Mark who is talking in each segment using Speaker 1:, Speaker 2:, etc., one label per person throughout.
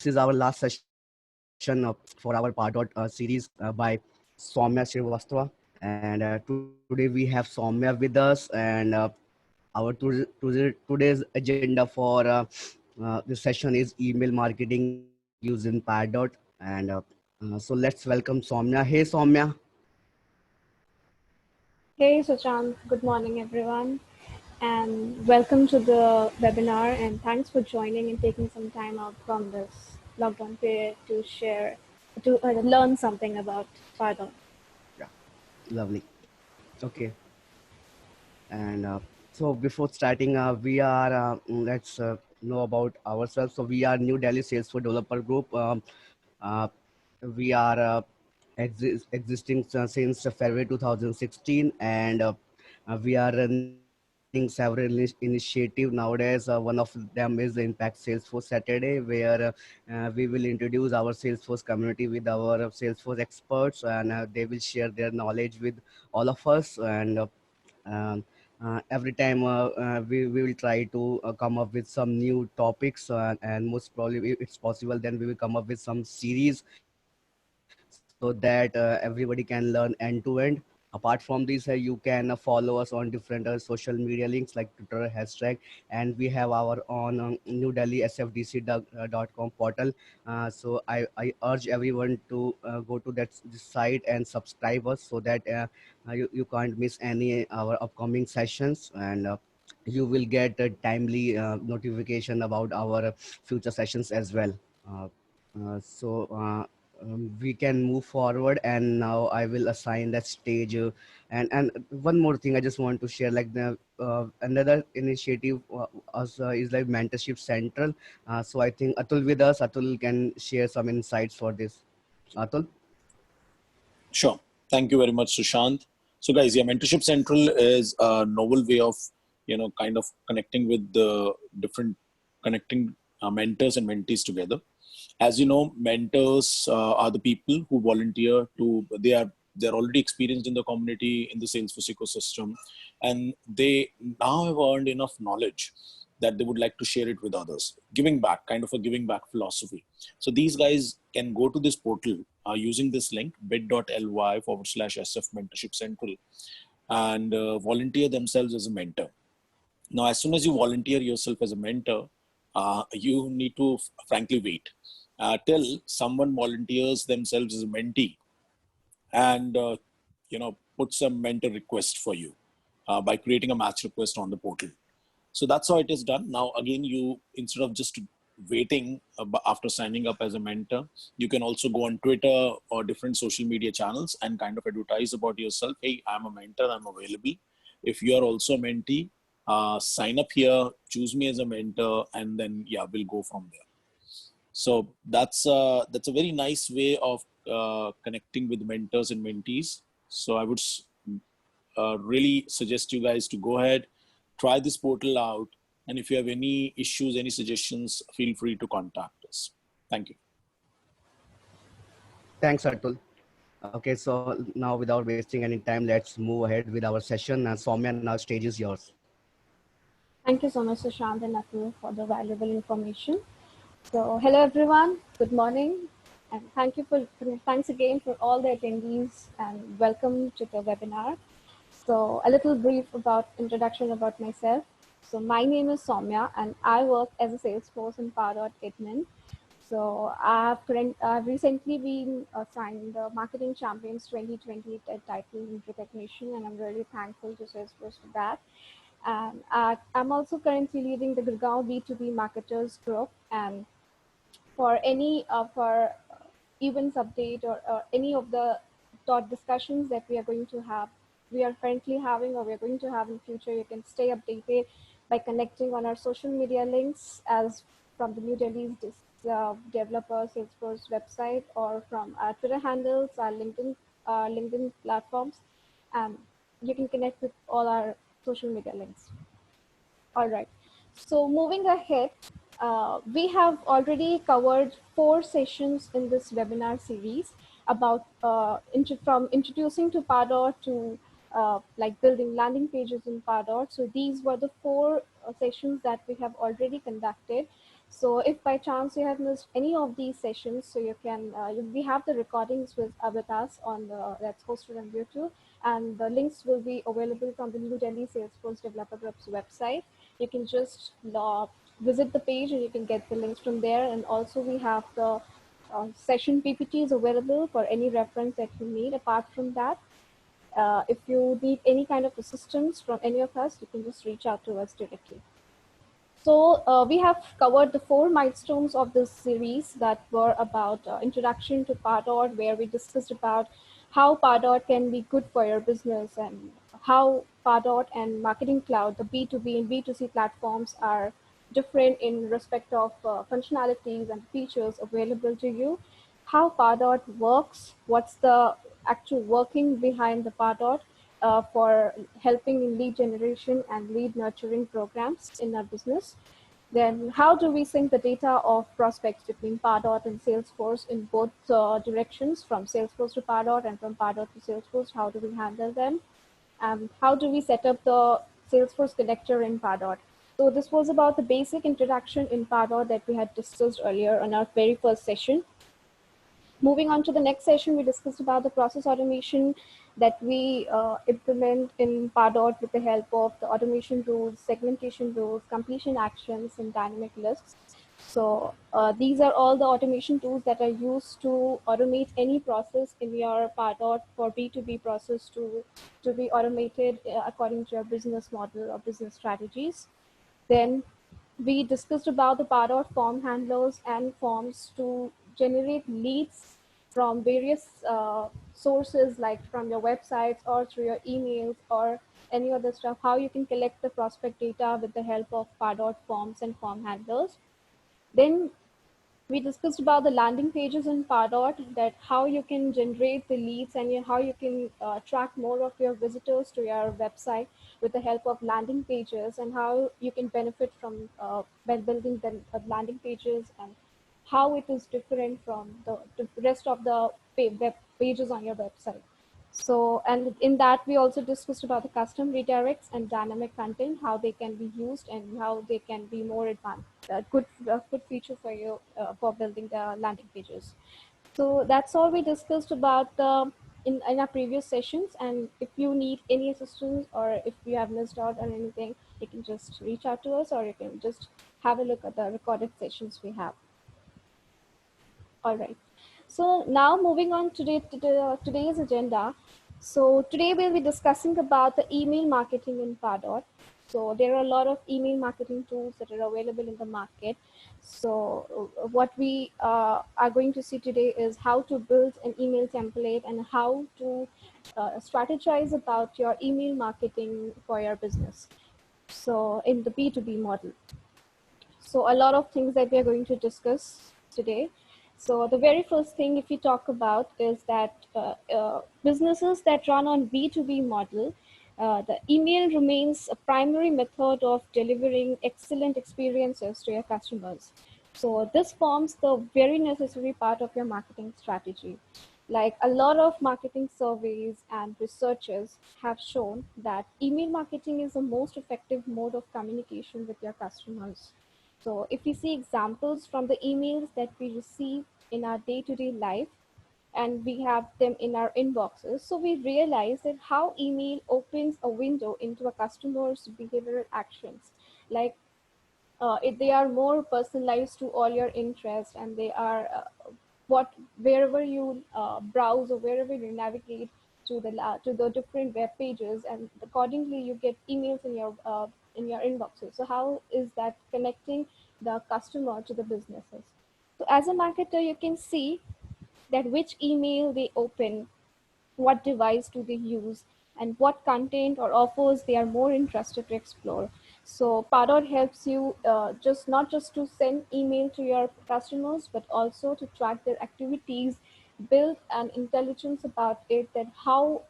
Speaker 1: is our last session for our series by Soumya Srivastava. And today we have Soumya with us. And today's agenda for this session is email marketing using Pardot. And so let's welcome Soumya. Hey, Soumya.
Speaker 2: Hey Sushant, good morning everyone, and welcome to the webinar. And thanks for joining and taking some time out from this lockdown period to learn something about Pardon.
Speaker 1: Yeah, lovely. Okay. And so before starting, let's know about ourselves. So we are New Delhi Salesforce Developer Group. Uh, we are existing since February 2016, and we are running several initiatives nowadays. One of them is the Impact Salesforce Saturday, where we will introduce our Salesforce community with our Salesforce experts, and they will share their knowledge with all of us. And um, every time we will try to come up with some new topics, and most probably, if it's possible, then we will come up with some series so that everybody can learn end to end. Apart from this, you can follow us on different social media links like Twitter, hashtag, and we have our own New Delhi SFDC.com portal. So I urge everyone to go to this site and subscribe us so that you can't miss any our upcoming sessions, and you will get a timely notification about our future sessions as well. Uh, we can move forward, and now I will assign that stage. And one more thing I just want to share, like the another initiative is like Mentorship Central. So I think Atul with us. Atul can share some insights for this. Atul.
Speaker 3: Sure. Thank you very much, Sushant. So, guys, yeah, Mentorship Central is a novel way of, kind of connecting with the connecting mentors and mentees together. As you know, mentors are the people who volunteer to. They're already experienced in the community in the Salesforce ecosystem, and they now have earned enough knowledge that they would like to share it with others. Giving back, kind of a giving back philosophy. So these guys can go to this portal using this link bit.ly/SF Mentorship Central and volunteer themselves as a mentor. Now, as soon as you volunteer yourself as a mentor, you need to frankly wait till someone volunteers themselves as a mentee and puts a mentor request for you by creating a match request on the portal. So that's how it is done. Now, again, you instead of just waiting after signing up as a mentor, you can also go on Twitter or different social media channels and kind of advertise about yourself. Hey, I'm a mentor. I'm available. If you are also a mentee, sign up here, choose me as a mentor, and then yeah, we'll go from there. So that's a very nice way of connecting with mentors and mentees. So I would really suggest you guys to go ahead, try this portal out, and if you have any issues, any suggestions, feel free to contact us. Thank you.
Speaker 1: Thanks, Atul. Okay, so now without wasting any time, let's move ahead with our session. Soumya, now stage is yours.
Speaker 2: Thank you so much, Sushant and Atul, for the valuable information. So, hello everyone, good morning, and thanks again for all the attendees, and welcome to the webinar. So, a little brief about introduction about myself. So, my name is Soumya, and I work as a Salesforce and Pardot admin. So, I've recently been assigned the Marketing Champions 2020 title in recognition, and I'm really thankful to Salesforce for that. And I'm also currently leading the Gurgaon B2B marketers group, and for any of our events update or any of the dot discussions that we are going to have, we are currently having or we are going to have in future, you can stay updated by connecting on our social media links as from the New Delhi's developer Salesforce website or from our Twitter handles, our LinkedIn platforms, and you can connect with all our social media links. All right. So moving ahead, we have already covered 4 sessions in this webinar series about from introducing to Pardot to like building landing pages in Pardot. So these were the 4 sessions that we have already conducted. So if by chance you have missed any of these sessions, so you can, we have the recordings with us on the, that's hosted on YouTube, and the links will be available from the New Delhi Salesforce Developer Group's website. You can just visit the page and you can get the links from there. And also we have the session PPTs available for any reference that you need. Apart from that, if you need any kind of assistance from any of us, you can just reach out to us directly. So we have covered the 4 milestones of this series that were about introduction to Pardot, where we discussed about how Pardot can be good for your business and how Pardot and Marketing Cloud, the B2B and B2C platforms, are different in respect of functionalities and features available to you, how Pardot works, what's the actual working behind the Pardot, for helping in lead generation and lead nurturing programs in our business. Then how do we sync the data of prospects between Pardot and Salesforce in both directions, from Salesforce to Pardot and from Pardot to Salesforce? How do we handle them? And how do we set up the Salesforce connector in Pardot? So this was about the basic introduction in Pardot that we had discussed earlier on our very first session. Moving on to the next session, we discussed about the process automation that we implement in Pardot with the help of the automation rules, segmentation rules, completion actions, and dynamic lists. So these are all the automation tools that are used to automate any process in your Pardot for B2B process to be automated according to your business model or business strategies. Then we discussed about the Pardot form handlers and forms to generate leads from various sources, like from your websites or through your emails or any other stuff, how you can collect the prospect data with the help of Pardot forms and form handlers. Then we discussed about the landing pages in Pardot, that how you can generate the leads and how you can track more of your visitors to your website with the help of landing pages, and how you can benefit from building the landing pages, and how it is different from the rest of the web pages on your website. So, and in that we also discussed about the custom redirects and dynamic content, how they can be used and how they can be more advanced. Good feature for you for building the landing pages. So that's all we discussed about in our previous sessions. And if you need any assistance or if you have missed out on anything, you can just reach out to us, or you can just have a look at the recorded sessions we have. All right. So now moving on to today's agenda. So today we'll be discussing about the email marketing in Pardot. So there are a lot of email marketing tools that are available in the market. So what we are going to see today is how to build an email template and how to strategize about your email marketing for your business. So in the B2B model. So a lot of things that we are going to discuss today. So the very first thing, if we talk about, is that businesses that run on B2B model, the email remains a primary method of delivering excellent experiences to your customers. So this forms the very necessary part of your marketing strategy. Like a lot of marketing surveys and researchers have shown that email marketing is the most effective mode of communication with your customers. So if we see examples from the emails that we receive in our day-to-day life, and we have them in our inboxes, so we realize that how email opens a window into a customer's behavioral actions. Like they are more personalized to all your interests, and they are wherever you browse or wherever you navigate to the different web pages, and accordingly you get emails in your inboxes. So how is that connecting the customer to the businesses? So as a marketer, you can see that which email they open, what device do they use, and what content or offers they are more interested to explore. So Pardot helps you not just to send email to your customers, but also to track their activities, build an intelligence about it, that how,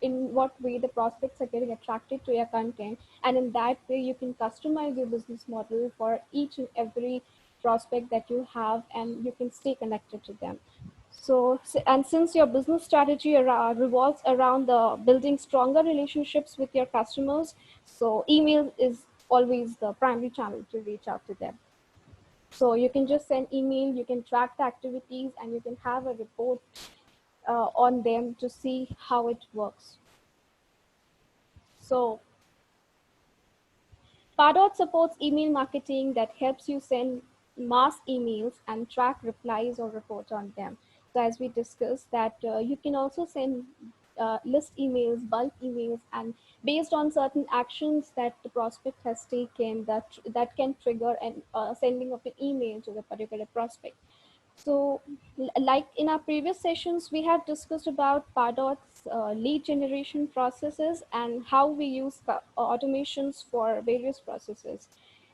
Speaker 2: in what way the prospects are getting attracted to your content. And in that way, you can customize your business model for each and every prospect that you have, and you can stay connected to them. So, and since your business strategy revolves around the building stronger relationships with your customers, so email is always the primary channel to reach out to them. So you can just send email, you can track the activities, and you can have a report on them to see how it works. So Pardot supports email marketing that helps you send mass emails and track replies or report on them. So as we discussed that you can also send list emails, bulk emails, and based on certain actions that the prospect has taken, that can trigger an sending of an email to the particular prospect. So, like in our previous sessions, we have discussed about Pardot's lead generation processes and how we use automations for various processes.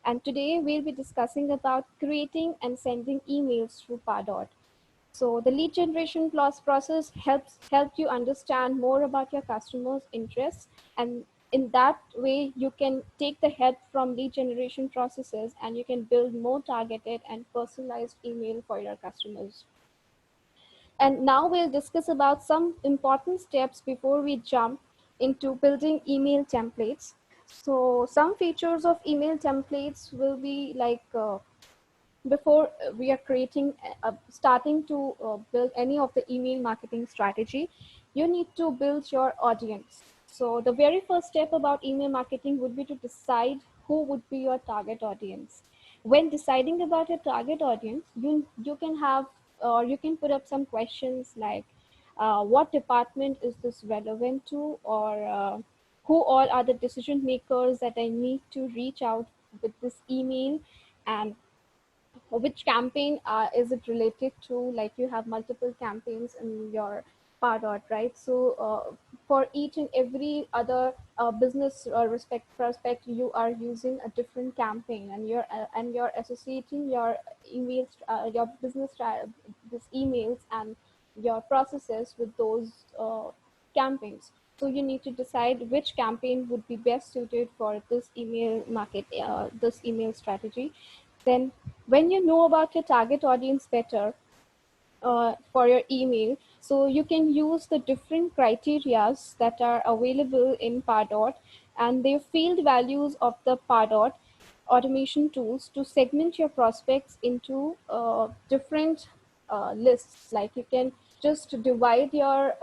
Speaker 2: And today we'll be discussing about creating and sending emails through Pardot. So the lead generation process help you understand more about your customers' interests, and in that way you can take the help from lead generation processes and you can build more targeted and personalized email for your customers. And now we'll discuss about some important steps before we jump into building email templates. So some features of email templates will be like before we are creating starting to build any of the email marketing strategy, you need to build your audience. So the very first step about email marketing would be to decide who would be your target audience. When deciding about your target audience, you can have or you can put up some questions like what department is this relevant to, or who all are the decision makers that I need to reach out with this email, and which campaign is it related to. Like you have multiple campaigns in your Pardot, right? So for each and every other business respect prospect, you are using a different campaign, and you're associating your emails, your this emails and your processes with those campaigns. So you need to decide which campaign would be best suited for this email market, this email strategy. Then when you know about your target audience better for your email, so you can use the different criterias that are available in Pardot and the field values of the Pardot automation tools to segment your prospects into different lists. Like you can just divide your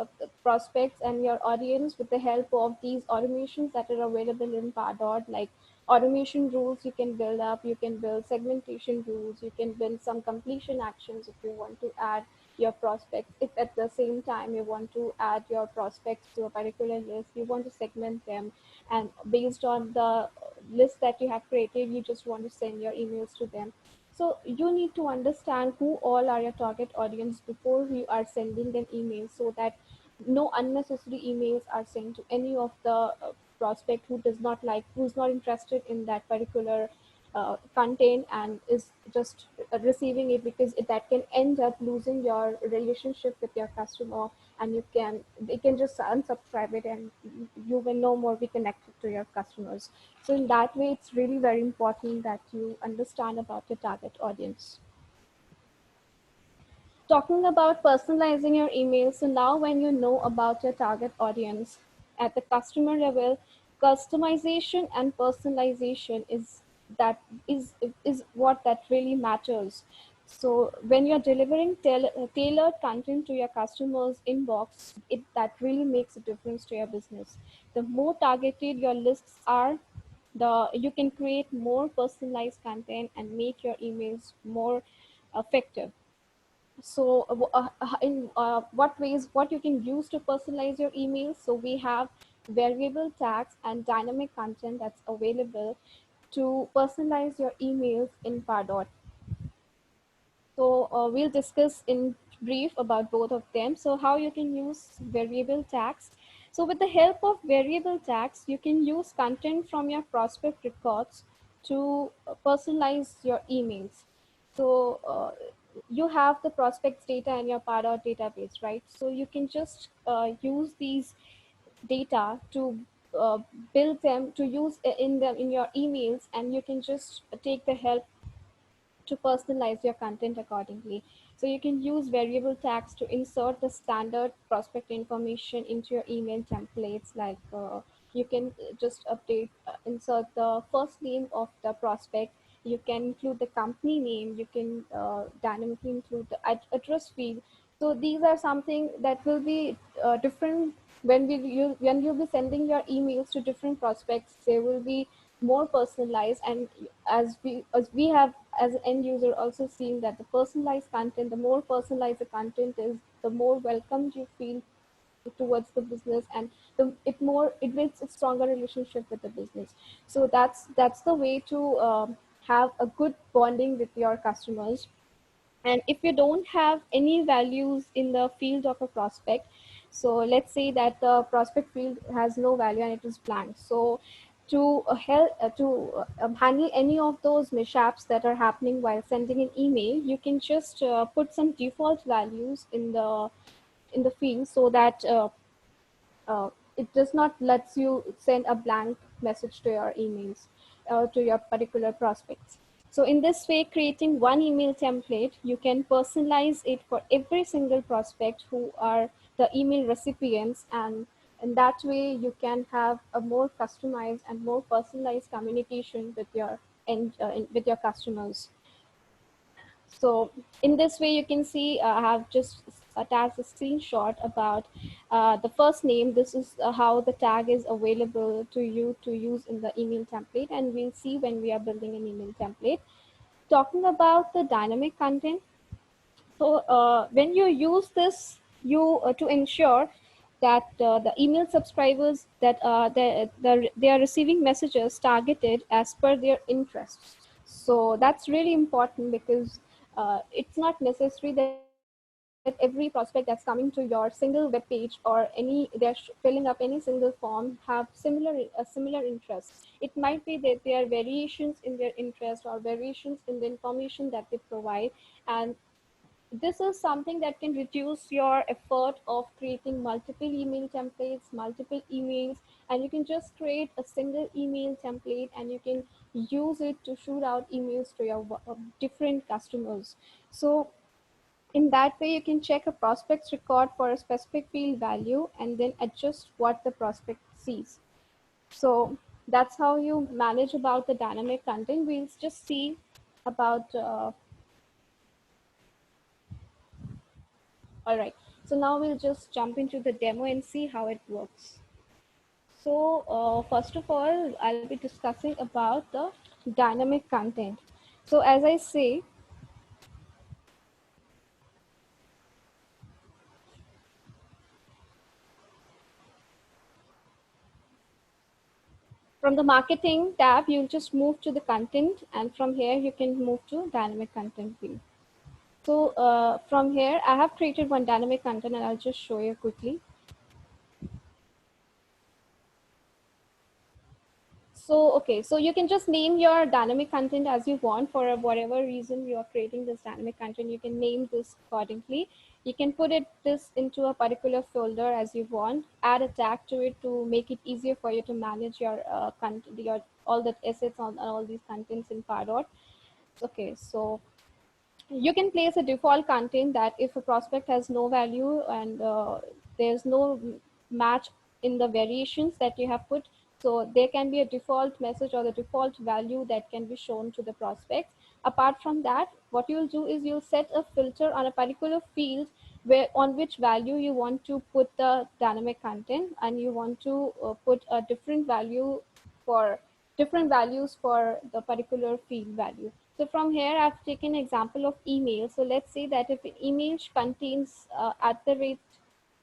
Speaker 2: prospects and your audience with the help of these automations that are available in Pardot, like automation rules you can build up, you can build segmentation rules, you can build some completion actions if you want to add your prospects. If at the same time you want to add your prospects to a particular list, you want to segment them, and based on the list that you have created, you just want to send your emails to them. So you need to understand who all are your target audience before you are sending them emails, so that no unnecessary emails are sent to any of the prospect who does not like, who's not interested in that particular content and is just receiving it, because that can end up losing your relationship with your customer, and they can just unsubscribe it and you will no more be connected to your customers. So in that way, it's really very important that you understand about your target audience. Talking about personalizing your email, so now when you know about your target audience at the customer level, customization and personalization is what that really matters. So when you're delivering tailored content to your customers inbox, that really makes a difference to your business. The more targeted your lists are, the you can create more personalized content and make your emails more effective. So in what ways, what you can use to personalize your emails? So we have variable tags and dynamic content that's available to personalize your emails in Pardot. So we'll discuss in brief about both of them. So how you can use variable tags. So with the help of variable tags, you can use content from your prospect records to personalize your emails. So you have the prospects data in your Pardot database, right? So you can just use these data to uh, build them, to use in them in your emails, and you can just take the help to personalize your content accordingly. So you can use variable tags to insert the standard prospect information into your email templates. Like you can just insert the first name of the prospect you can include the company name, you can dynamically include the address field. So these are something that will be different when when you'll be sending your emails to different prospects. They will be more personalized, and as we have as an end user also seen that the personalized content, the more personalized the content is, the more welcomed you feel towards the business, and it builds a stronger relationship with the business. So that's the way to have a good bonding with your customers. And if you don't have any values in the field of a prospect, so let's say that the prospect field has no value and it is blank. So to handle any of those mishaps that are happening while sending an email, you can just put some default values in the field, so that it does not lets you send a blank message to your emails to your particular prospects. So in this way, creating one email template, you can personalize it for every single prospect who are the email recipients, and in that way you can have a more customized and more personalized communication with your with your customers. So in this way, you can see I have just attached a screenshot about the first name. This is how the tag is available to you to use in the email template, and we'll see when we are building an email template. Talking about the dynamic content, so when you use this, you to ensure that the email subscribers that they are receiving messages targeted as per their interests. So that's really important, because it's not necessary that every prospect that's coming to your single web page or filling up any single form have similar interests. It might be that there are variations in their interest or variations in the information that they provide, and this is something that can reduce your effort of creating multiple email templates, multiple emails, and you can just create a single email template and you can use it to shoot out emails to your different customers. So in that way, you can check a prospect's record for a specific field value and then adjust what the prospect sees. So that's how you manage about the dynamic content. We'll just see about all right, so now we'll just jump into the demo and see how it works. So first of all, I'll be discussing about the dynamic content. So as I say, from the marketing tab, you'll just move to the content, and from here you can move to dynamic content view. So from here, I have created one dynamic content and I'll just show you quickly. So, okay, so you can just name your dynamic content as you want. For whatever reason you are creating this dynamic content, you can name this accordingly. You can put this into a particular folder as you want, add a tag to it to make it easier for you to manage your content, all the assets on all these contents in Pardot. Okay, so you can place a default content that if a prospect has no value and there's no match in the variations that you have put, so there can be a default message or the default value that can be shown to the prospects. Apart from that, what you'll do is you'll set a filter on a particular field where on which value you want to put the dynamic content, and you want to put a different value for different values for the particular field value. So from here, I've taken example of email. So let's say that if an email contains at the rate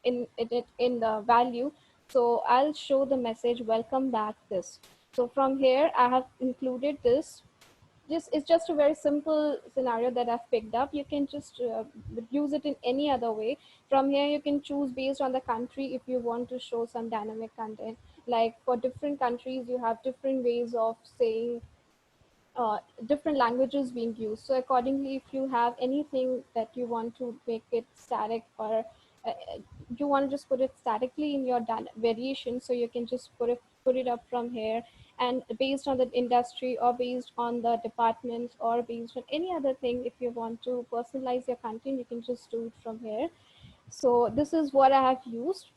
Speaker 2: in the value, so I'll show the message welcome back this. So from here, I have included this. It's just a very simple scenario that I've picked up. You can just use it in any other way. From here, you can choose based on the country if you want to show some dynamic content. Like for different countries, you have different ways of saying different languages being used. So accordingly, if you have anything that you want to make it static, or you want to just put it statically in your variation, so you can just put it up from here, and based on the industry or based on the department or based on any other thing, if you want to personalize your content, you can just do it from here. So this is what I have used.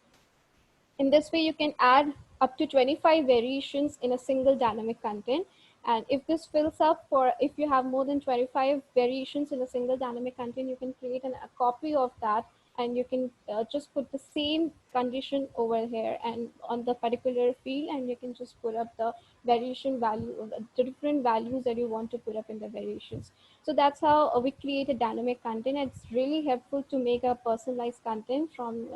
Speaker 2: In this way, you can add up to 25 variations in a single dynamic content. And if this fills up for, if you have more than 25 variations in a single dynamic content, you can create a copy of that, and you can just put the same condition over here and on the particular field, and you can just put up the variation value, the different values that you want to put up in the variations. So that's how we create a dynamic content. It's really helpful to make a personalized content from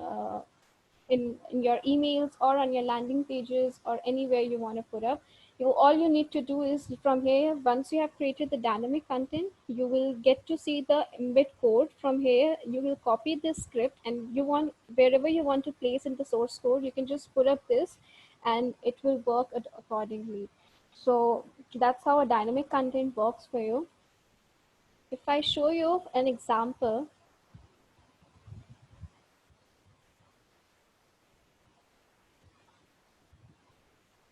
Speaker 2: in your emails or on your landing pages or anywhere you want to put up. All you need to do is from here, once you have created the dynamic content, you will get to see the embed code. From here, you will copy this script, and you want, wherever you want to place in the source code, you can just put up this and it will work accordingly. So that's how a dynamic content works for you. If I show you an example,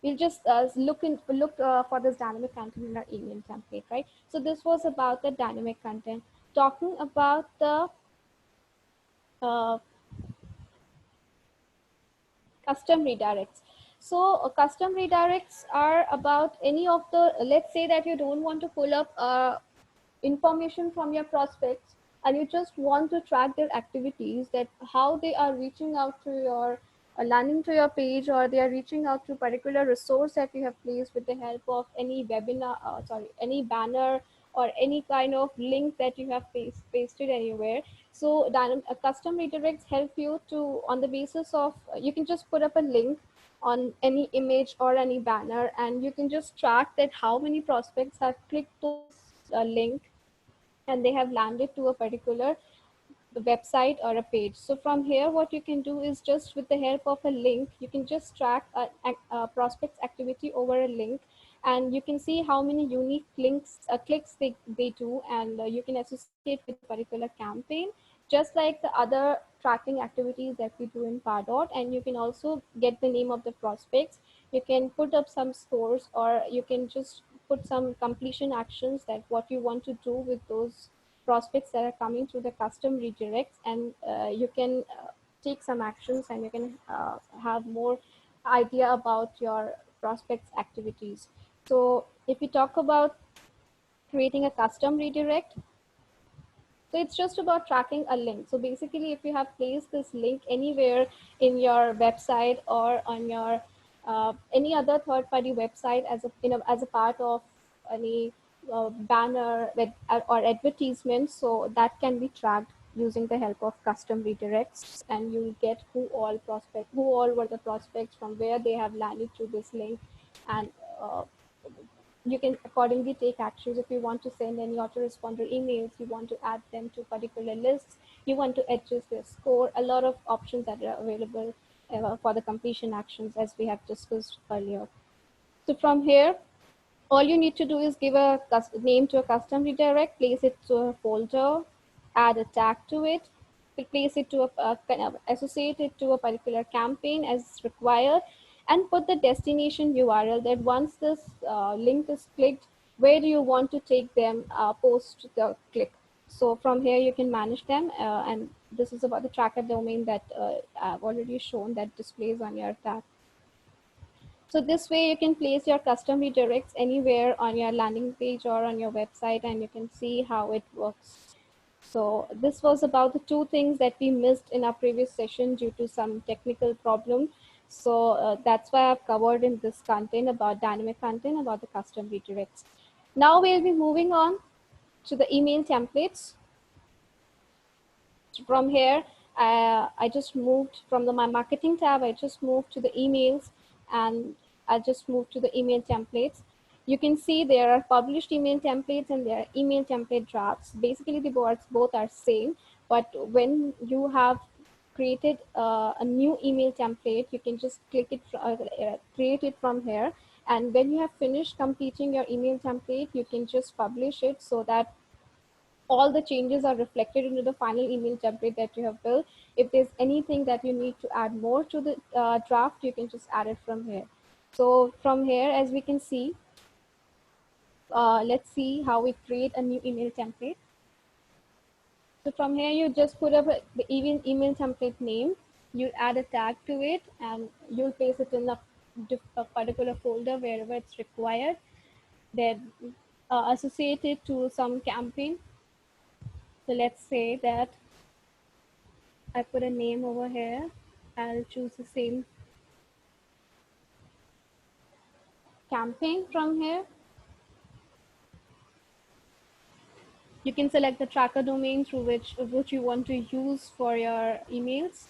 Speaker 2: we'll just look for this dynamic content in our email template, right? So this was about the dynamic content, talking about the uh, custom redirects. So custom redirects are about any of the, let's say that you don't want to pull up information from your prospects, and you just want to track their activities, that how they are reaching out to your landing to your page, or they are reaching out to particular resource that you have placed with the help of any webinar, any banner or any kind of link that you have pasted anywhere. So custom redirects help you to, on the basis of, you can just put up a link on any image or any banner, and you can just track that how many prospects have clicked to this link, and they have landed to a particular website or a page. So from here, what you can do is, just with the help of a link, you can just track a prospect's activity over a link, and you can see how many unique clicks they do, and you can associate it with a particular campaign, just like the other tracking activities that we do in Pardot. And you can also get the name of the prospects. You can put up some scores, or you can just put some completion actions, that what you want to do with those prospects that are coming through the custom redirects, and you can take some actions, and you can have more idea about your prospects activities. So if we talk about creating a custom redirect, so it's just about tracking a link. So basically, if you have placed this link anywhere in your website or on your any other third-party website as a, as a part of any banner or advertisement, so that can be tracked using the help of custom redirects, and you'll get who all were the prospects, from where they have landed to this link, and you can accordingly take actions. If you want to send any autoresponder emails, you want to add them to particular lists, you want to adjust their score, a lot of options that are available for the completion actions, as we have discussed earlier. So from here, all you need to do is give a name to a custom redirect, place it to a folder, add a tag to it, place it to kind of associate it to a particular campaign as required, and put the destination URL, that once this link is clicked, where do you want to take them post the click. So from here you can manage them, and this is about the tracker domain that I've already shown, that displays on your tab. So this way you can place your custom redirects anywhere on your landing page or on your website, and you can see how it works. So this was about the two things that we missed in our previous session due to some technical problem. So that's why I've covered in this content about dynamic content, about the custom redirects. Now we'll be moving on to the email templates. From here, I just moved from my marketing tab, I just moved to the emails, and I just moved to the email templates. You can see there are published email templates and there are email template drafts. Basically, the both are same, but when you have created a new email template, you can just click it, create it from here. And when you have finished completing your email template, you can just publish it, so that all the changes are reflected into the final email template that you have built. If there's anything that you need to add more to the draft, you can just add it from here. So from here, as we can see, let's see how we create a new email template. So from here, you just put up the email template name, you add a tag to it, and you'll place it in a particular folder wherever it's required. then associate it to some campaign. So let's say that I put a name over here. I'll choose the same campaign from here. You can select the tracker domain through which you want to use for your emails.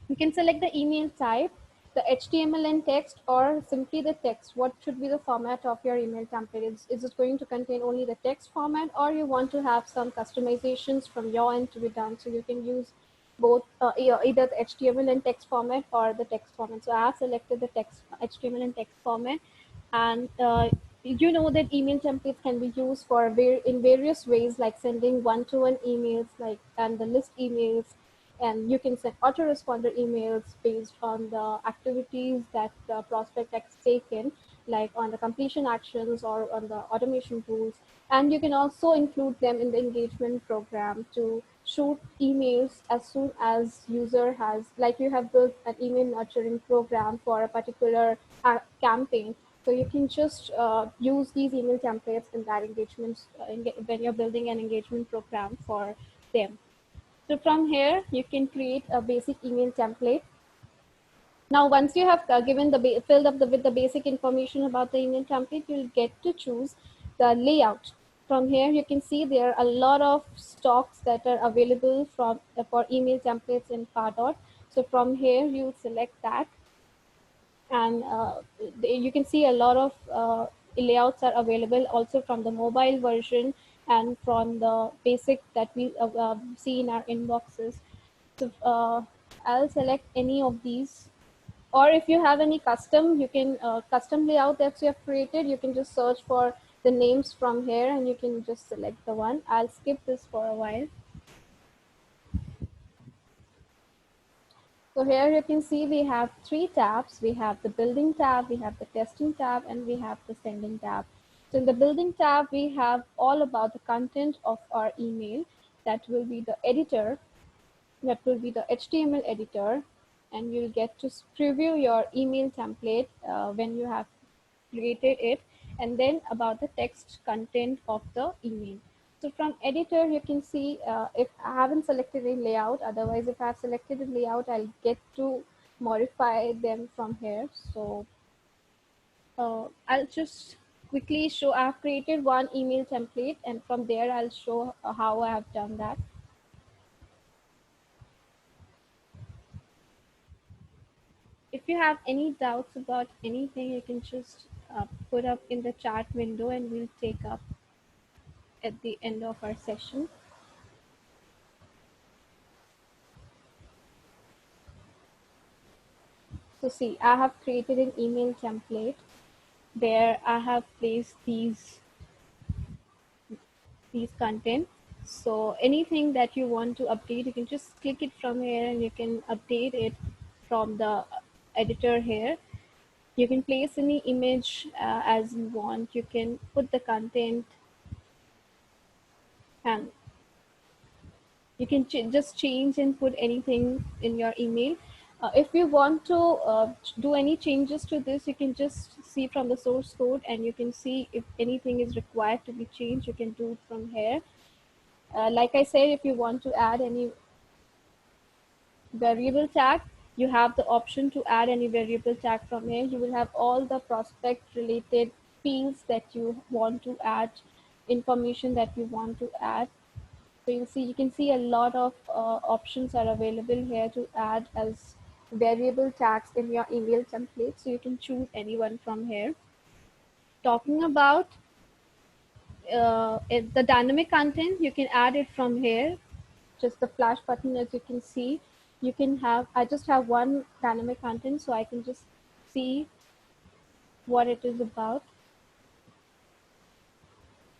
Speaker 2: You can select the email type, the HTML and text, or simply the text. What should be the format of your email template? Is it going to contain only the text format, or you want to have some customizations from your end to be done? So you can use both either the HTML and text format or the text format. So I have selected the text HTML and text format, and you know that email templates can be used for in various ways, like sending one-to-one emails, like and the list emails, and you can send autoresponder emails based on the activities that the prospect has taken, like on the completion actions or on the automation tools. And you can also include them in the engagement program to shoot emails as soon as user has, like you have built an email nurturing program for a particular campaign. So you can just use these email templates in that engagements when you're building an engagement program for them. So from here, you can create a basic email template. Now, once you have given the filled up with the basic information about the email template, you'll get to choose the layout. From here, you can see there are a lot of stocks that are available for email templates in Pardot. So from here, you select that, and you can see a lot of layouts are available also from the mobile version and from the basic that we see in our inboxes. So I'll select any of these, or if you have any custom, you can custom layout that you have created, you can just search for the names from here and you can just select the one. I'll skip this for a while. So here you can see we have three tabs. We have the building tab, we have the testing tab, and we have the sending tab. So in the building tab, we have all about the content of our email. That will be the editor, that will be the HTML editor, and you'll get to preview your email template when you have created it, and then about the text content of the email. So from editor, you can see if I haven't selected a layout, otherwise if I've selected a layout, I'll get to modify them from here. So I'll just quickly show, I've created one email template, and from there I'll show how I have done that. If you have any doubts about anything, you can just put up in the chat window and we'll take up at the end of our session. So see, I have created an email template where I have placed these content. So anything that you want to update, you can just click it from here and you can update it from the editor here. You can place any image as you want. You can put the content, and you can just change and put anything in your email. If you want to do any changes to this, you can just see from the source code and you can see if anything is required to be changed. You can do it from here. Like I said, if you want to add any variable tag, you have the option to add any variable tag from here. You will have all the prospect related fields that you want to add, information that you want to add. So you can see a lot of options are available here to add as variable tags in your email template. So you can choose anyone from here. Talking about the dynamic content, you can add it from here. Just the flash button, as you can see, you can have, I just have one dynamic content, so I can just see what it is about.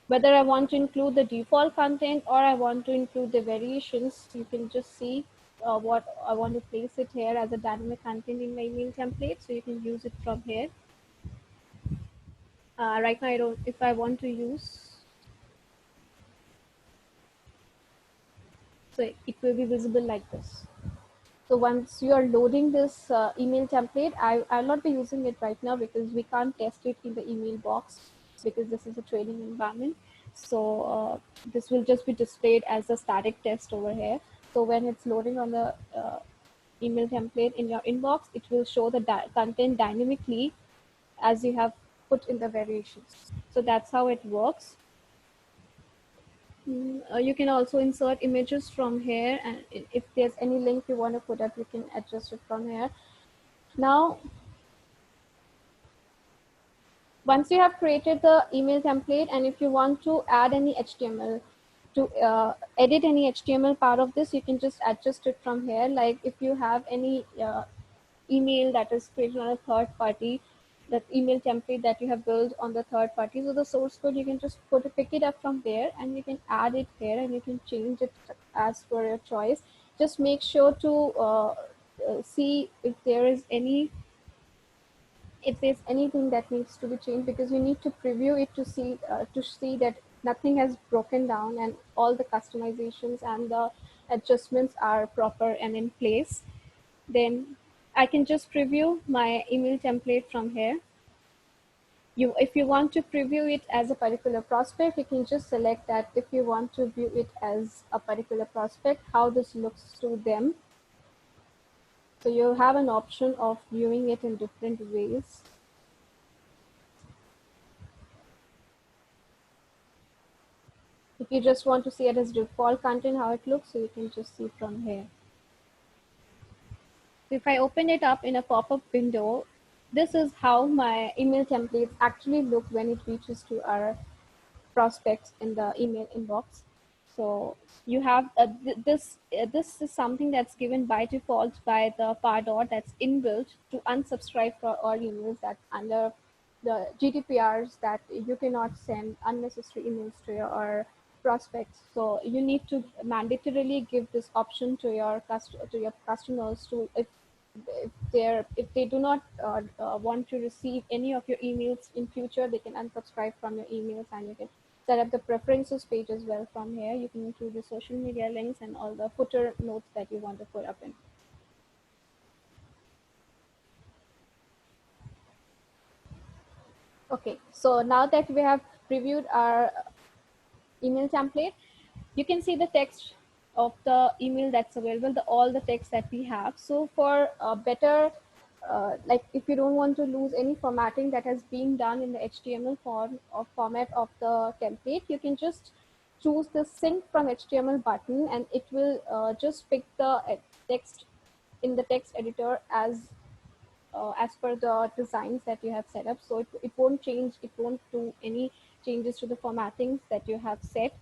Speaker 2: Whether I want to include the default content or I want to include the variations, you can just see what I want to place it here as a dynamic content in my email template. So you can use it from here. Right now, I don't, if I want to use, so it will be visible like this. So once you are loading this email template, I'll not be using it right now because we can't test it in the email box. because this is a training environment. So this will just be displayed as a static test over here. So when it's loading on the email template in your inbox, it will show the content dynamically as you have put in the variations. So that's how it works. You can also insert images from here, and if there's any link you want to put up, you can adjust it from here. Now, once you have created the email template, and if you want to add any HTML, to edit any HTML part of this, you can just adjust it from here. Like if you have any email that is created on a third party, that email template that you have built on the third party, so the source code, you can just pick it up from there, and you can add it here, and you can change it as per your choice. Just make sure to see if there's anything that needs to be changed, because you need to preview it to see that nothing has broken down and all the customizations and the adjustments are proper and in place. Then I can just preview my email template from here. If you want to preview it as a particular prospect, you can just select that. If you want to view it as a particular prospect, how this looks to them. So you have an option of viewing it in different ways. If you just want to see it as default content, how it looks, so you can just see from here. If I open it up in a pop-up window, this is how my email templates actually look when it reaches to our prospects in the email inbox. So you have this is something that's given by default by the Pardot, that's inbuilt to unsubscribe for all emails that under the GDPRs, that you cannot send unnecessary emails to your prospects. So you need to mandatorily give this option to your customers to, if they do not want to receive any of your emails in future, they can unsubscribe from your emails, and you can set up the preferences page as well from here. You can include the social media links and all the footer notes that you want to put up in. Okay, so now that we have previewed our email template, you can see the text of the email that's available, all the text that we have. So for better, like if you don't want to lose any formatting that has been done in the HTML format of the template, you can just choose the sync from HTML button, and it will just pick the text in the text editor as per the designs that you have set up. So it won't change, it won't do any changes to the formattings that you have set.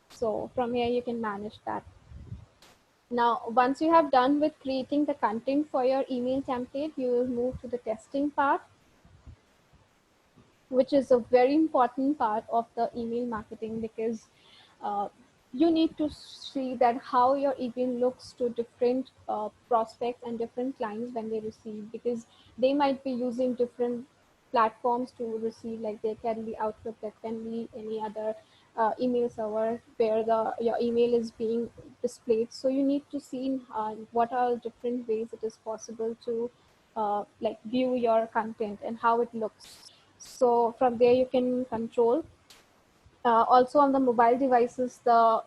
Speaker 2: So from here you can manage that. Now, once you have done with creating the content for your email template, you will move to the testing part, which is a very important part of the email marketing, because uh, you need to see that how your email looks to different prospects and different clients when they receive, because they might be using different platforms to receive, like there can be Outlook, there can be any other email server where your email is being displayed. So you need to see what are different ways it is possible to like view your content and how it looks. So from there you can control. Also on the mobile devices, the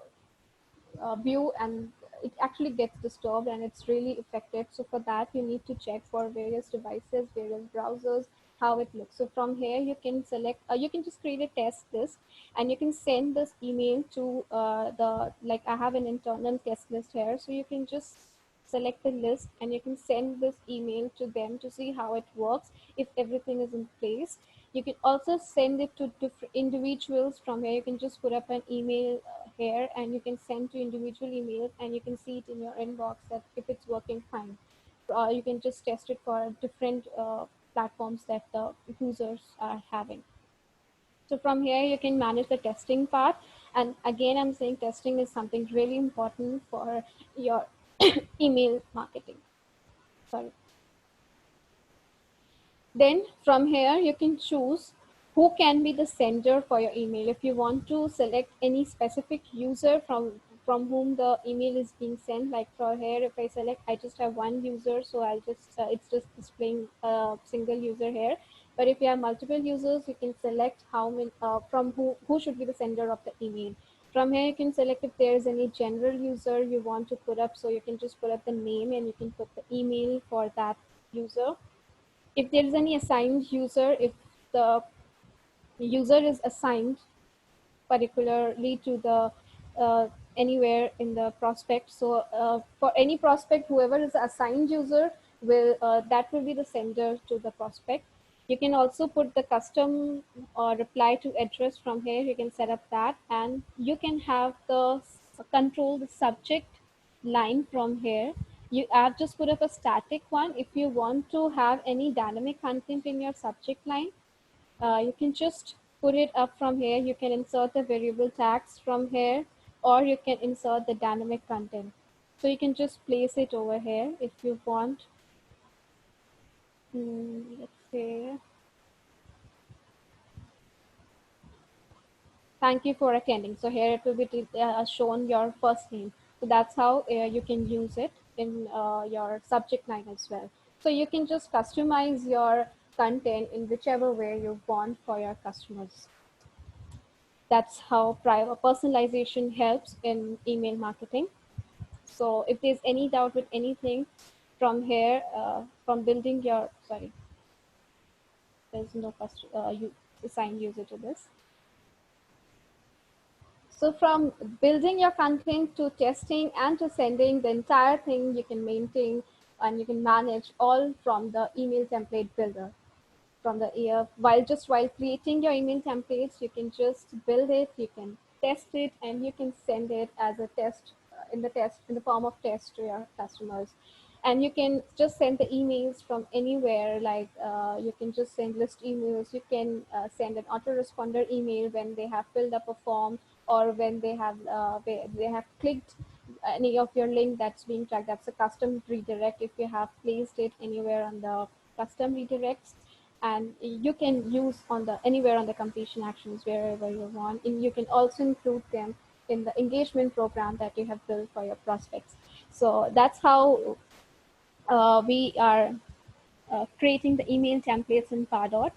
Speaker 2: view and it actually gets disturbed and it's really affected. So for that you need to check for various devices, various browsers, how it looks. So from here you can select, you can just create a test list, and you can send this email to like I have an internal test list here. So you can just select the list and you can send this email to them to see how it works, if everything is in place. You can also send it to different individuals. From here you can just put up an email here, and you can send to individual emails, and you can see it in your inbox that if it's working fine. You can just test it for different platforms that the users are having. So from here you can manage the testing part, and again I'm saying testing is something really important for your email marketing. Sorry. Then from here you can choose who can be the sender for your email. If you want to select any specific user from whom the email is being sent, like for here, if I select, I just have one user, so I'll just it's just displaying a single user here. But if you have multiple users, you can select how many, from who should be the sender of the email. From here, you can select if there is any general user you want to put up. So you can just put up the name and you can put the email for that user. If there is any assigned user, if the user is assigned particularly to the anywhere in the prospect. So for any prospect, whoever is the assigned user will that will be the sender to the prospect. You can also put the custom reply to address from here. You can set up that, and you can have the control the subject line from here. You have just put up a static one. If you want to have any dynamic content in your subject line, you can just put it up from here. You can insert the variable tags from here, or you can insert the dynamic content. So you can just place it over here if you want. Let's say, thank you for attending. So here it will be shown your first name. So that's how you can use it in your subject line as well. So you can just customize your content in whichever way you want for your customers. That's how personalization helps in email marketing. So if there's any doubt with anything from here, from building your, sorry, there's no you assign user to this. So from building your content to testing and to sending, the entire thing you can maintain and you can manage all from the email template builder. From the while creating your email templates, you can just build it, you can test it, and you can send it as a test in the form of test to your customers. And you can just send the emails from anywhere, like you can just send list emails. You can send an autoresponder email when they have filled up a form, or when they have clicked any of your link that's being tracked. That's a custom redirect if you have placed it anywhere on the custom redirects. And you can use on the anywhere on the completion actions wherever you want. And you can also include them in the engagement program that you have built for your prospects. So that's how we are creating the email templates in Pardot.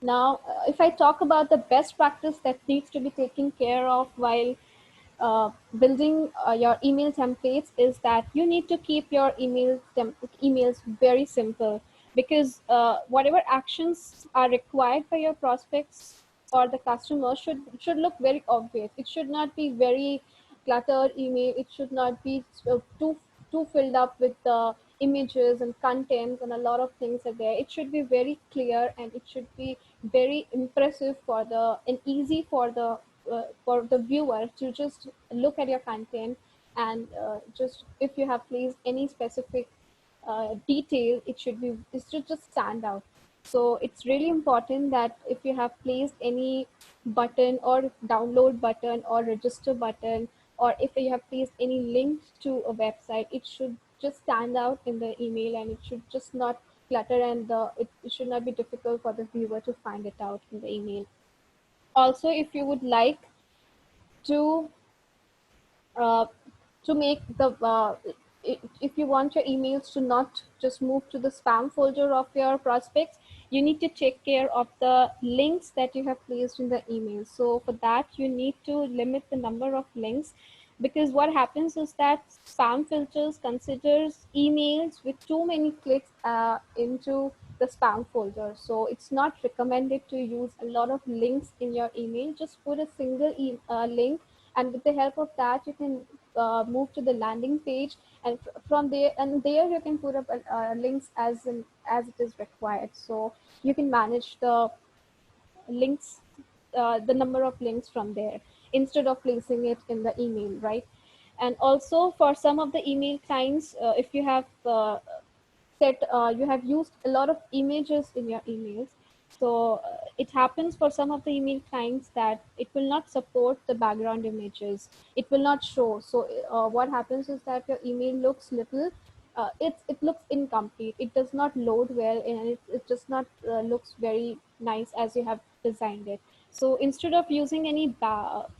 Speaker 2: Now, if I talk about the best practice that needs to be taken care of while building your email templates, is that you need to keep your emails very simple, because whatever actions are required by your prospects or the customer should look very obvious. It should not be very cluttered email. It should not be too filled up with the images and contents and a lot of things are there. It should be very clear, and it should be very impressive and easy for the viewer to just look at your content. And just if you have placed any specific detail, it should just stand out. So it's really important that if you have placed any button or download button or register button, or if you have placed any link to a website, it should just stand out in the email, and it should just not clutter, and it should not be difficult for the viewer to find it out in the email. Also, if you would like to uh, make the if you want your emails to not just move to the spam folder of your prospects, you need to take care of the links that you have placed in the email. So for that, you need to limit the number of links, because what happens is that spam filters considers emails with too many clicks into the spam folder. So it's not recommended to use a lot of links in your email. Just put a single link, and with the help of that, you can move to the landing page, and from there you can put up links as it is required. So you can manage the links, the number of links from there, instead of placing it in the email, right? And also, for some of the email clients, if you have you have used a lot of images in your emails. So it happens for some of the email clients that it will not support the background images. It will not show. So what happens is that your email looks it looks incomplete. It does not load well, and it does not looks very nice as you have designed it. So instead of using any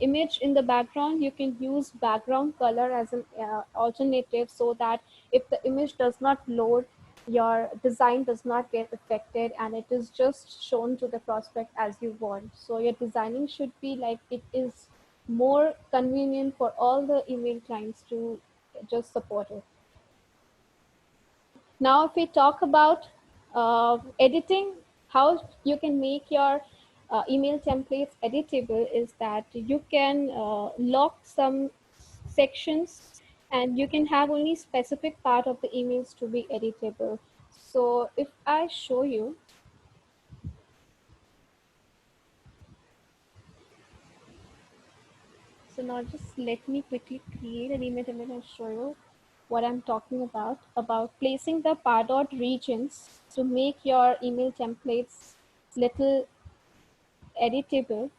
Speaker 2: image in the background, you can use background color as an alternative, so that if the image does not load your design does not get affected and it is just shown to the prospect as you want. So your designing should be like it is more convenient for all the email clients to just support it. Now, if we talk about editing, how you can make your email templates editable is that you can lock some sections and you can have only specific part of the emails to be editable. So if I show you, so now just let me quickly create an email template and show you what I'm talking about placing the Pardot regions to make your email templates little editable.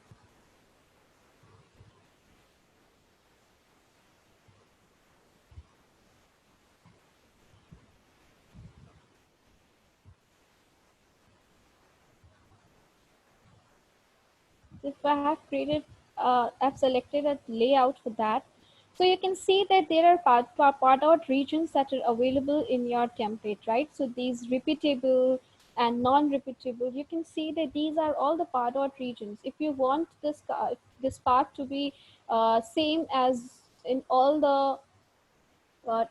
Speaker 2: If I have created, I've selected a layout for that. So you can see that there are part out regions that are available in your template, right? So these repeatable and non-repeatable, you can see that these are all the part out regions. If you want this part to be same as in all the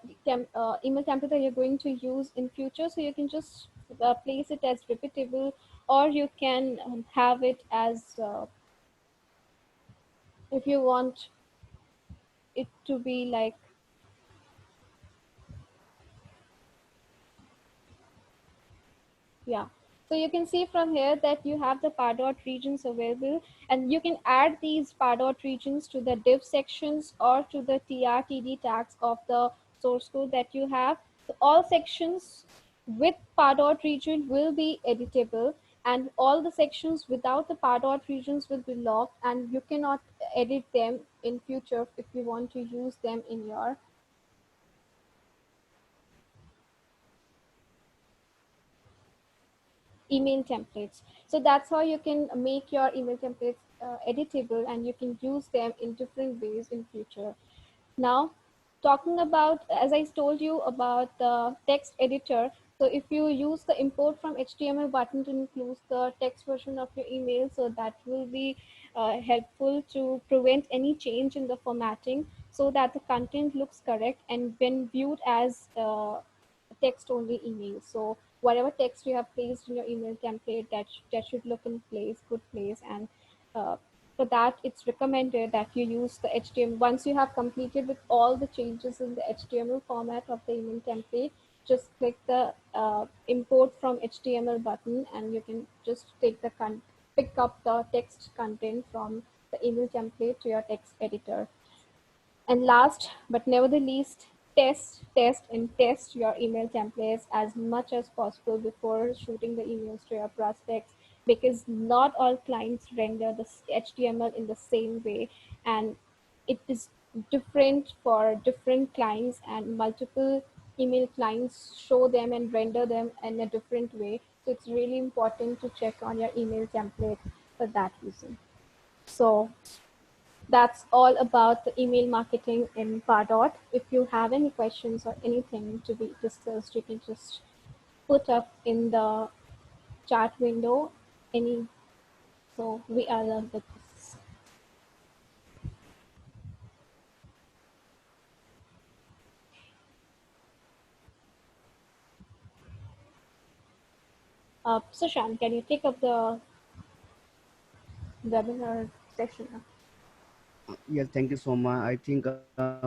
Speaker 2: email template that you're going to use in future, so you can just place it as repeatable, or you can have it as if you want it to be like, yeah. So you can see from here that you have the Pardot regions available, and you can add these Pardot regions to the div sections or to the TRTD tags of the source code that you have. So all sections with Pardot region will be editable, and all the sections without the Pardot regions will be locked, and you cannot edit them in future if you want to use them in your email templates. So that's how you can make your email templates editable, and you can use them in different ways in future. Now, talking about, as I told you about the text editor, so if you use the import from HTML button to include the text version of your email, so that will be helpful to prevent any change in the formatting so that the content looks correct and when viewed as text only email. So whatever text you have placed in your email template, that should look in place, good place. And for that, it's recommended that you use the HTML. Once you have completed with all the changes in the HTML format of the email template, just click the import from HTML button, and you can just pick up the text content from the email template to your text editor. And last but never the least, test your email templates as much as possible before shooting the emails to your prospects, because not all clients render the HTML in the same way, and it is different for different clients, and multiple email clients show them and render them in a different way. So it's really important to check on your email template for that reason. So that's all about the email marketing in Pardot. If you have any questions or anything to be discussed, you can just put up in the chat window. So we are done with this. So Shan, can you take up the webinar session now?
Speaker 1: Yes, thank you so much. I think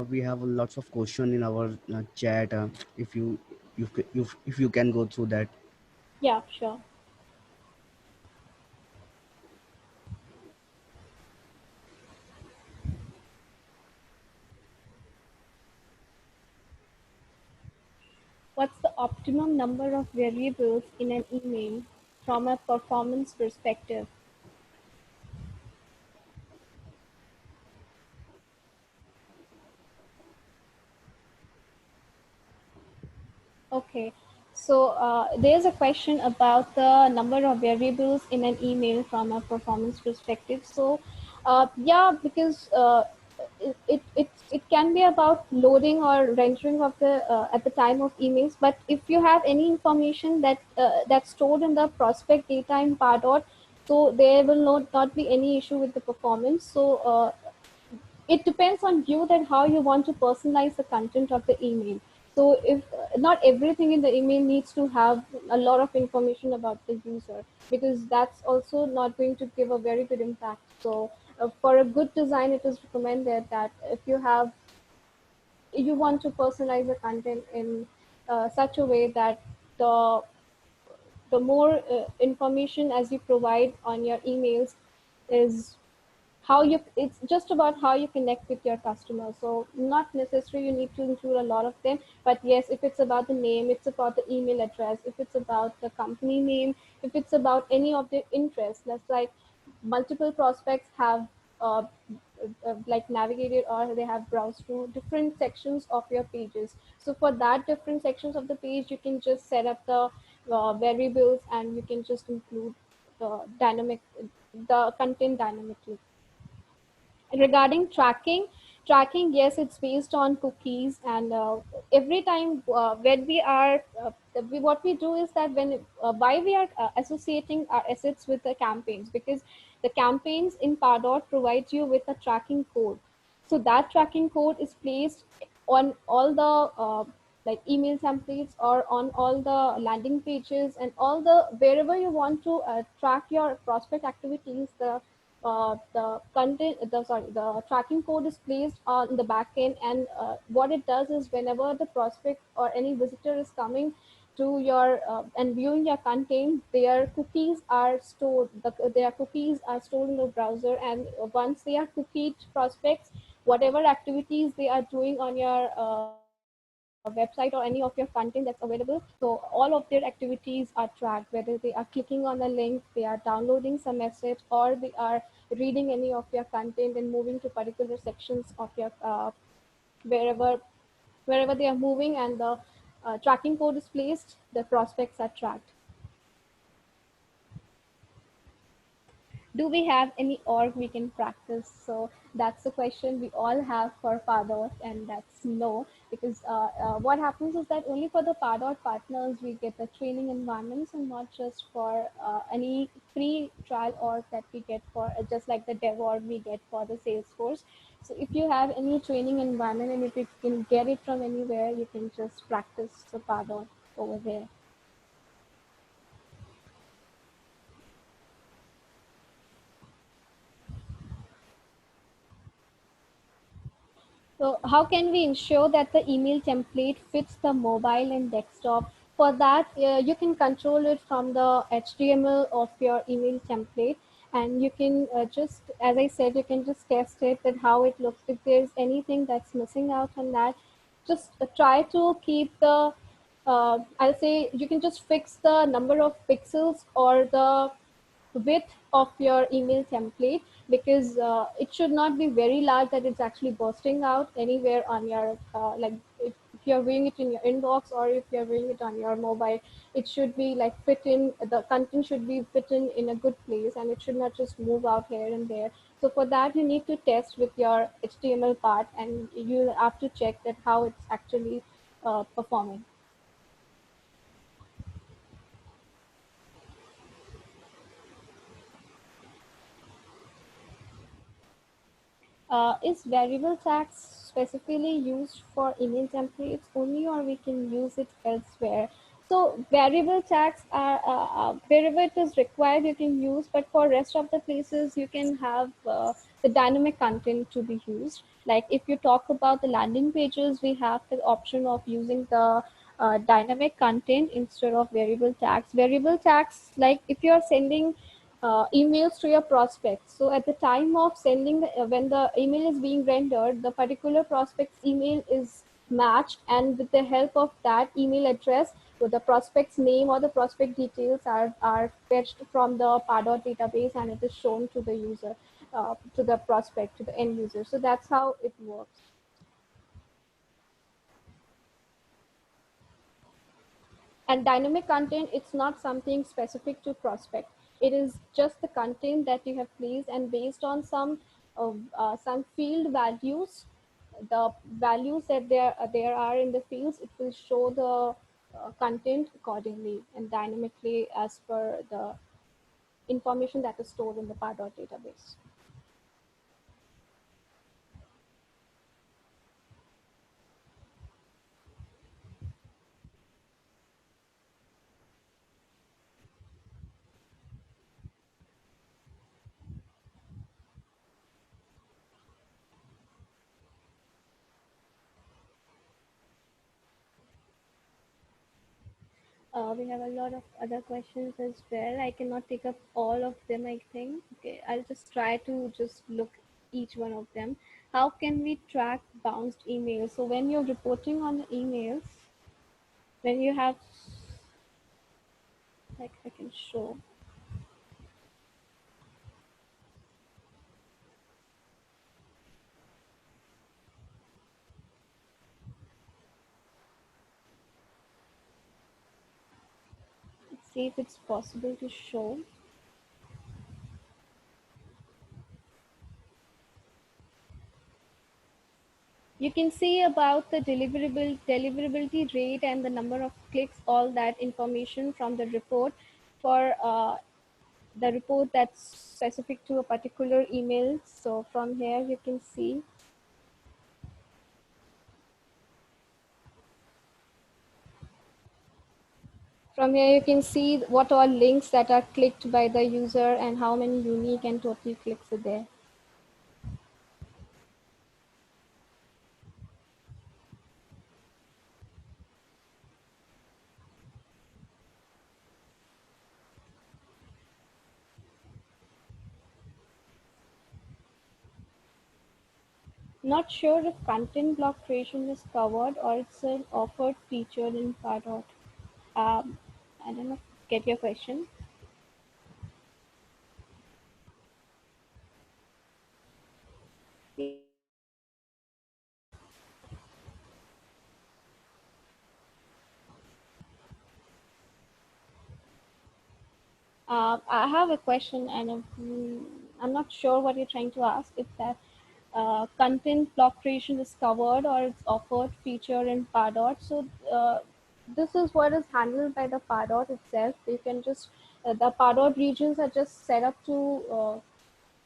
Speaker 1: we have lots of question in our chat. If you can go through that.
Speaker 2: Yeah, sure. What's the optimum number of variables in an email from a performance perspective? Okay, so there's a question about the number of variables in an email from a performance perspective. So yeah, because it can be about loading or rendering of the at the time of emails. But if you have any information that that's stored in the prospect data in Pardot, so there will not be any issue with the performance. So it depends on you that how you want to personalize the content of the email. So if not everything in the email needs to have a lot of information about the user, because that's also not going to give a very good impact. So for a good design, it is recommended that if you want to personalize the content in such a way that the the more information as you provide on your emails is how you, it's just about how you connect with your customer. So not necessarily you need to include a lot of them, but yes, if it's about the name, it's about the email address, if it's about the company name, if it's about any of their interests. That's like multiple prospects have uh, like navigated or they have browsed through different sections of your pages. So for that different sections of the page, you can just set up the variables, and you can just include the content dynamically. Regarding tracking, yes, it's based on cookies. And every time when we are what we do is that when why we are associating our assets with the campaigns, because the campaigns in Pardot provides you with a tracking code. So that tracking code is placed on all the like email templates or on all the landing pages and all the wherever you want to track your prospect activities. The content, the tracking code is placed on the back end. And what it does is whenever the prospect or any visitor is coming to your and viewing your content, their cookies are stored. Their cookies are stored in the browser, and once they are cookied prospects, whatever activities they are doing on your website or any of your content that's available, so all of their activities are tracked, whether they are clicking on a link, they are downloading some message, or they are reading any of your content and moving to particular sections of your wherever wherever they are moving, and the tracking code is placed, the prospects are tracked. Do we have any org we can practice? So that's the question we all have for Pardot, and that's no, because what happens is that only for the Pardot partners we get the training environments, and not just for any free trial org that we get for just like the dev org we get for the Salesforce. So if you have any training environment and if you can get it from anywhere, you can just practice the Pardot over there. So how can we ensure that the email template fits the mobile and desktop? For that, you can control it from the HTML of your email template, and you can just, as I said, you can just test it that how it looks. If there's anything that's missing out on that, just try to keep the, I'll say you can just fix the number of pixels or the width of your email template, because it should not be very large that it's actually bursting out anywhere on your like if you're viewing it in your inbox or if you're viewing it on your mobile, it should be like fit in, the content should be fit in a good place, and it should not just move out here and there. So for that you need to test with your HTML part, and you have to check that how it's actually performing. Is variable tags specifically used for email templates only, or we can use it elsewhere? So variable tags are wherever it is required you can use, but for rest of the places you can have the dynamic content to be used. Like if you talk about the landing pages, we have the option of using the dynamic content instead of variable tags. Variable tags, like if you are sending emails to your prospects. So at the time of sending, when the email is being rendered, the particular prospect's email is matched, and with the help of that email address, so the prospect's name or the prospect details are fetched from the Pardot database, and it is shown to the user, to the prospect, to the end user. So that's how it works. And dynamic content, it's not something specific to prospect. It is just the content that you have placed, and based on some some field values, the values that there are in the fields, it will show the content accordingly and dynamically as per the information that is stored in the Pardot database. We have a lot of other questions as well. I cannot take up all of them, I think. Okay, I'll just try to just look each one of them. How can we track bounced emails? So when you're reporting on the emails, when you have, like I can show. Let's see if it's possible to show. You can see about the deliverability rate and the number of clicks, all that information from the report for the report that's specific to a particular email. So from here you can see. From here you can see what are links that are clicked by the user and how many unique and total clicks are there. Not sure if content block creation is covered or it's an offered feature in Pardot. I don't know, get your question. I have a question, and I'm not sure what you're trying to ask. If that content block creation is covered or it's offered feature in Pardot. So this is what is handled by the Pardot itself. You can just the Pardot regions are just set up to.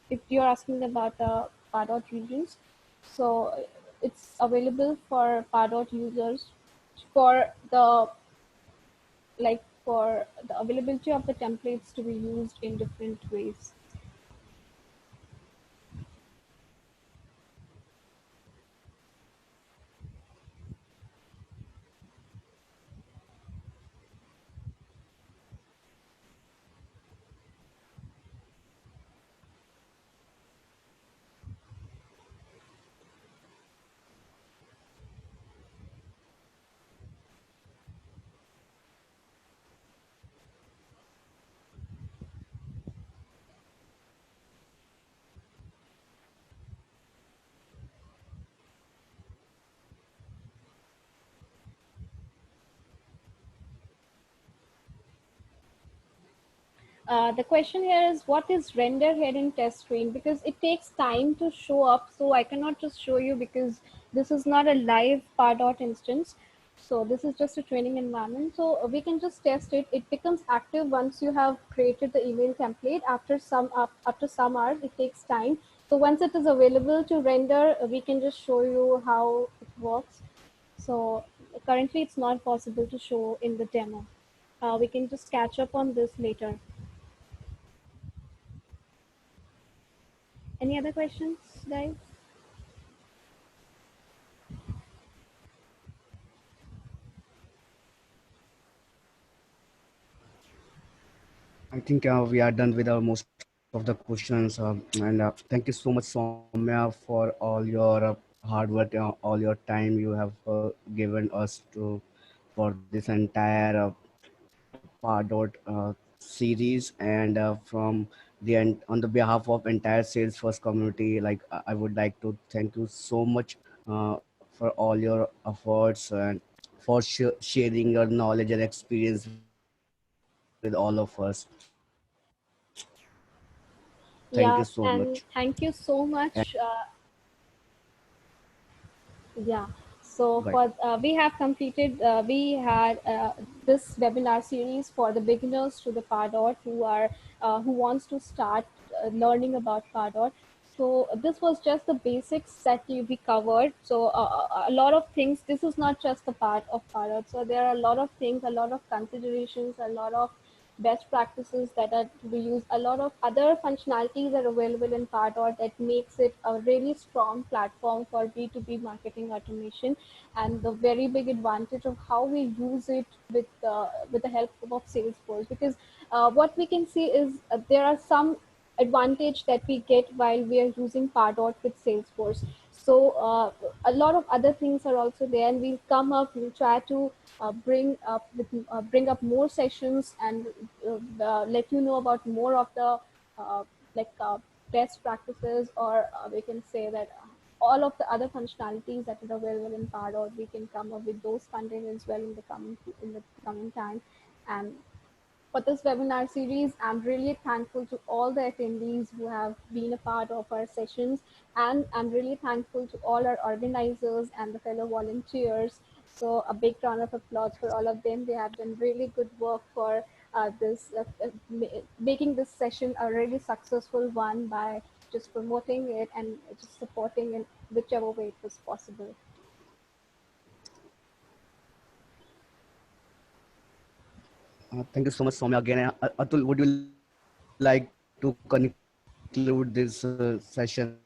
Speaker 2: If you're asking about the Pardot regions, so it's available for Pardot users for the for the availability of the templates to be used in different ways. The question here is what is render heading test screen, because it takes time to show up, so I cannot just show you because this is not a live Pardot instance. So this is just a training environment, so we can just test it. It becomes active once you have created the email template. After some hours, it takes time. So once it is available to render, we can just show you how it works. So currently it's not possible to show in the demo. We can just catch up on this later. Any other questions, guys?
Speaker 1: I think we are done with most of the questions. And thank you so much, Soumya, for all your hard work, all your time you have given us to for this entire Pardot series. And from on the behalf of entire Salesforce community, like I would like to thank you so much for all your efforts and for sharing your knowledge and experience with all of us. Thank you
Speaker 2: Yeah,
Speaker 1: so
Speaker 2: and
Speaker 1: much.
Speaker 2: thank you so much. Yeah. So
Speaker 1: Right.
Speaker 2: for we have completed. We had this webinar series for the beginners to the Pardot who wants to start learning about Pardot. So this was just the basics that we covered. So a lot of things. This is not just the part of Pardot. So there are a lot of things, a lot of considerations, a lot of best practices that are to be used. A lot of other functionalities are available in Pardot that makes it a really strong platform for B2B marketing automation, and the very big advantage of how we use it with the help of Salesforce. Because what we can see is there are some advantage that we get while we are using Pardot with Salesforce. So a lot of other things are also there, and we'll try to bring up more sessions and let you know about more of the uh, like best practices, or we can say that all of the other functionalities that are available in Pardot, we can come up with those content as well in the coming time. And for this webinar series, I'm really thankful to all the attendees who have been a part of our sessions, and I'm really thankful to all our organizers and the fellow volunteers. So a big round of applause for all of them. They have done really good work for making this session a really successful one by just promoting it and just supporting in whichever way it was possible.
Speaker 1: Thank you so much, Soumya. Again, Atul, would you like to conclude this session?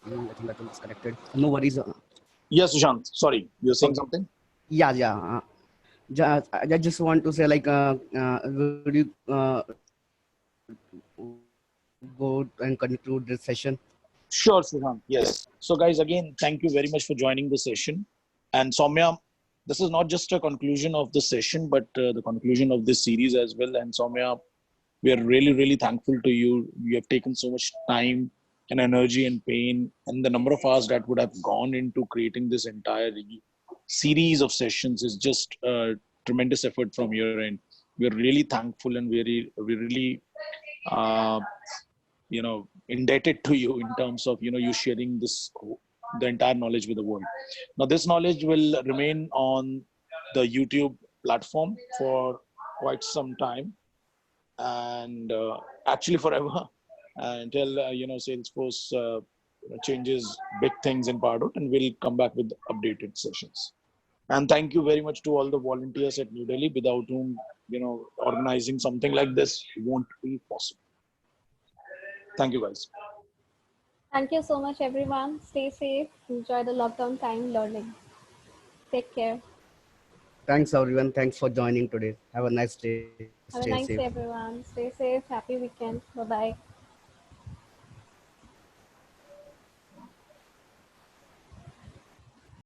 Speaker 1: I think Atul is connected. No worries.
Speaker 3: Yes, Sushant. Sorry, you're saying
Speaker 1: Okay.
Speaker 3: something?
Speaker 1: Yeah, yeah. I just want to say, like, would you go and conclude this session?
Speaker 3: Sure, Sushant. Yes. So, guys, again, thank you very much for joining the session. And Soumya, this is not just a conclusion of the session, but the conclusion of this series as well. And Soumya, we are really, really thankful to you. You have taken so much time and energy and pain, and the number of hours that would have gone into creating this entire series of sessions is just a tremendous effort from your end. We're really thankful and we really uh, indebted to you in terms of you sharing this the entire knowledge with the world. Now this knowledge will remain on the YouTube platform for quite some time, and actually forever until Salesforce changes big things in Pardot, and we'll come back with updated sessions. And thank you very much to all the volunteers at New Delhi, without whom organizing something like this won't be possible. Thank you, guys.
Speaker 2: Thank you so much, everyone. Stay safe. Enjoy the lockdown time learning. Take care.
Speaker 1: Thanks, everyone. Thanks for joining today. Have a nice day. Stay
Speaker 2: Have a
Speaker 1: safe.
Speaker 2: nice day, everyone. Stay safe. Happy weekend. Bye bye.